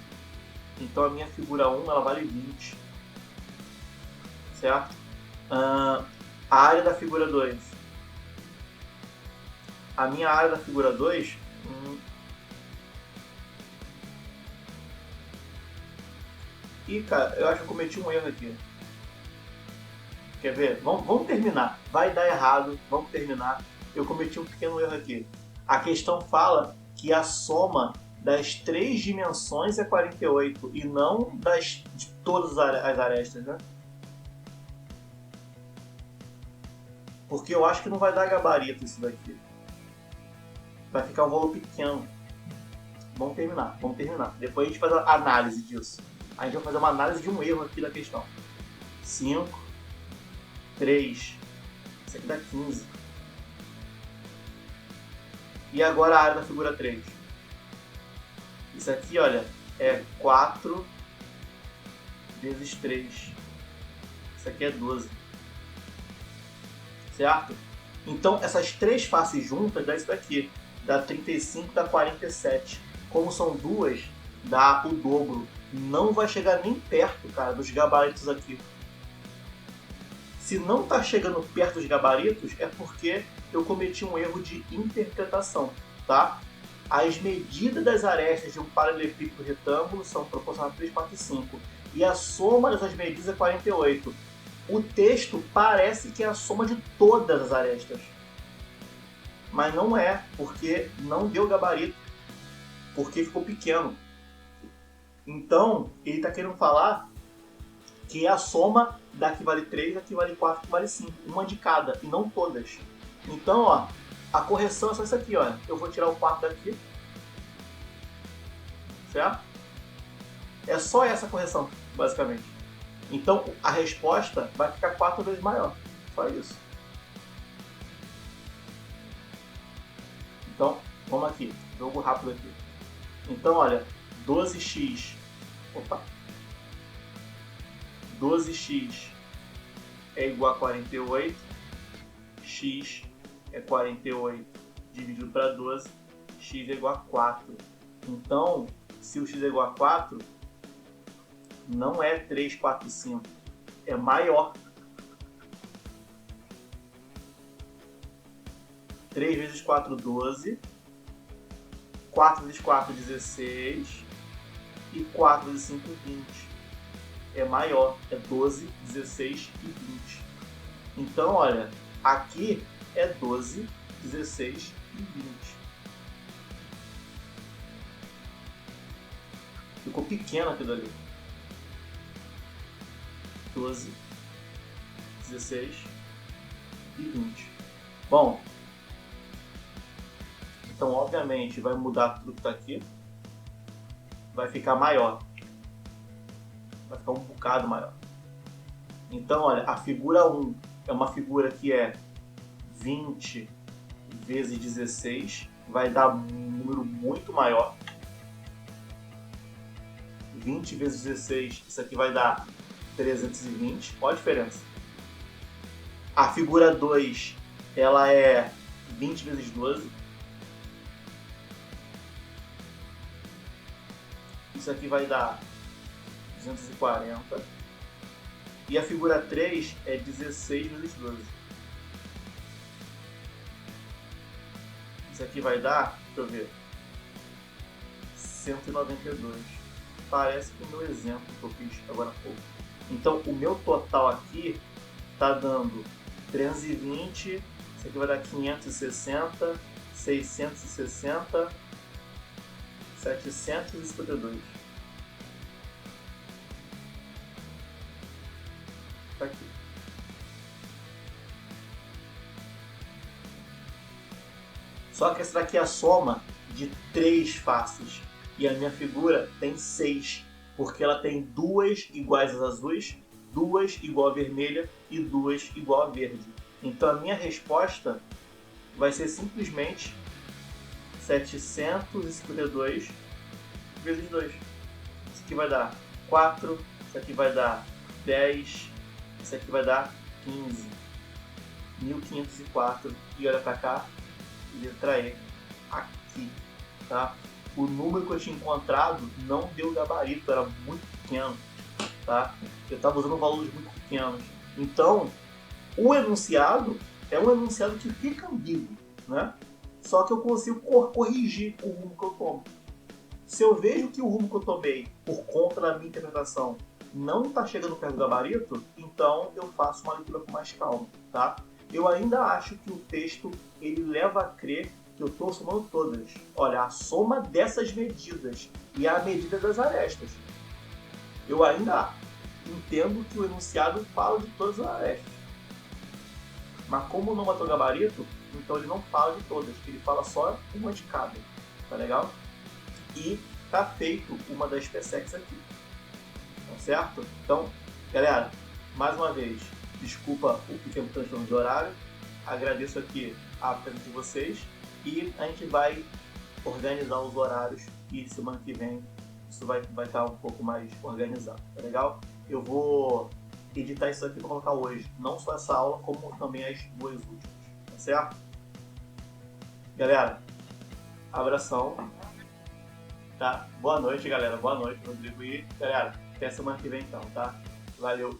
Então, a minha figura 1 ela vale 20, certo? A área da figura 2. A minha área da figura 2... Ih, cara, eu acho que eu cometi um erro aqui. Quer ver? Vamos terminar. Vai dar errado, vamos terminar. Eu cometi um pequeno erro aqui. A questão fala que a soma das 3 dimensões é 48 e não de todas as arestas, né? Porque eu acho que não vai dar gabarito isso daqui. Vai ficar um valor pequeno. Vamos terminar. Depois a gente faz a análise disso. A gente vai fazer uma análise de um erro aqui da questão. 5, 3, isso aqui dá 15. E agora a área da figura 3. Isso aqui, olha, é 4 vezes 3. Isso aqui é 12. Certo? Então, essas 3 faces juntas dá isso daqui. Dá 35, dá 47. Como são duas, dá o dobro. Não vai chegar nem perto, cara, dos gabaritos aqui. Se não está chegando perto dos gabaritos, é porque eu cometi um erro de interpretação, tá? As medidas das arestas de um paralelepípedo retângulo são proporcionais a 3, 4 e 5. E a soma dessas medidas é 48. O texto parece que é a soma de todas as arestas. Mas não é, porque não deu gabarito. Porque ficou pequeno. Então, ele está querendo falar que é a soma da que vale 3, da que vale 4, da que vale 5. Uma de cada, e não todas. Então, ó, a correção é só isso aqui, ó. Eu vou tirar o 4 daqui. Certo? É só essa correção, basicamente. Então, a resposta vai ficar 4 vezes maior. Só isso. Então, vamos aqui. Jogo rápido aqui. Então, olha, 12x. Opa! 12x é igual a 48. X é 48 dividido para 12. X é igual a 4. Então, se o x é igual a 4, não é 3, 4 e 5. É maior. 3 vezes 4, 12. 4 vezes 4, 16. E 4 vezes 5, 20. É maior. É 12, 16 e 20. Então, olha, aqui é 12, 16 e 20. Ficou pequeno aquilo ali. 12, 16 e 20. Bom, então obviamente vai mudar tudo que está aqui. Vai ficar maior. Vai ficar um bocado maior. Então, olha, a figura 1 é uma figura que é 20 vezes 16. Vai dar um número muito maior. 20 vezes 16, isso aqui vai dar 320. Olha a diferença. A figura 2, ela é 20 vezes 12. Isso aqui vai dar 240. E a figura 3 é 16 vezes 12. Isso aqui vai dar, deixa eu ver, 192. Parece com o meu exemplo que eu fiz agora há pouco. Então, o meu total aqui está dando 320. Isso aqui vai dar 560, 660, 752. Tá aqui. Só que essa daqui é a soma de 3 faces. E a minha figura tem 6. Porque ela tem 2 iguais às azuis, 2 igual a vermelha e 2 igual a verde. Então a minha resposta vai ser simplesmente 752 vezes 2. Isso aqui vai dar 4, isso aqui vai dar 10, isso aqui vai dar 15. 1504. E olha pra cá, letra E, aqui, tá? O número que eu tinha encontrado não deu gabarito, era muito pequeno, tá? Eu estava usando valores muito pequenos. Então, o enunciado é um enunciado que fica ambíguo, né? Só que eu consigo corrigir o rumo que eu tomo. Se eu vejo que o rumo que eu tomei, por conta da minha interpretação, não está chegando perto do gabarito, então eu faço uma leitura com mais calma, tá? Eu ainda acho que o texto ele leva a crer que eu estou somando todas. Olha, a soma dessas medidas e a medida das arestas. Eu ainda entendo que o enunciado fala de todas as arestas. Mas como não matou gabarito, então ele não fala de todas. Ele fala só uma de cada. Tá legal? E tá feito uma das PSECs aqui. Tá certo? Então, galera, mais uma vez, desculpa o pequeno transtorno de horário. Agradeço aqui a presença de vocês. E a gente vai organizar os horários e semana que vem isso vai estar um pouco mais organizado, tá legal? Eu vou editar isso aqui para colocar hoje, não só essa aula, como também as duas últimas, tá certo? Galera, abração, tá? Boa noite, galera, boa noite, Rodrigo, e galera, até semana que vem então, tá? Valeu!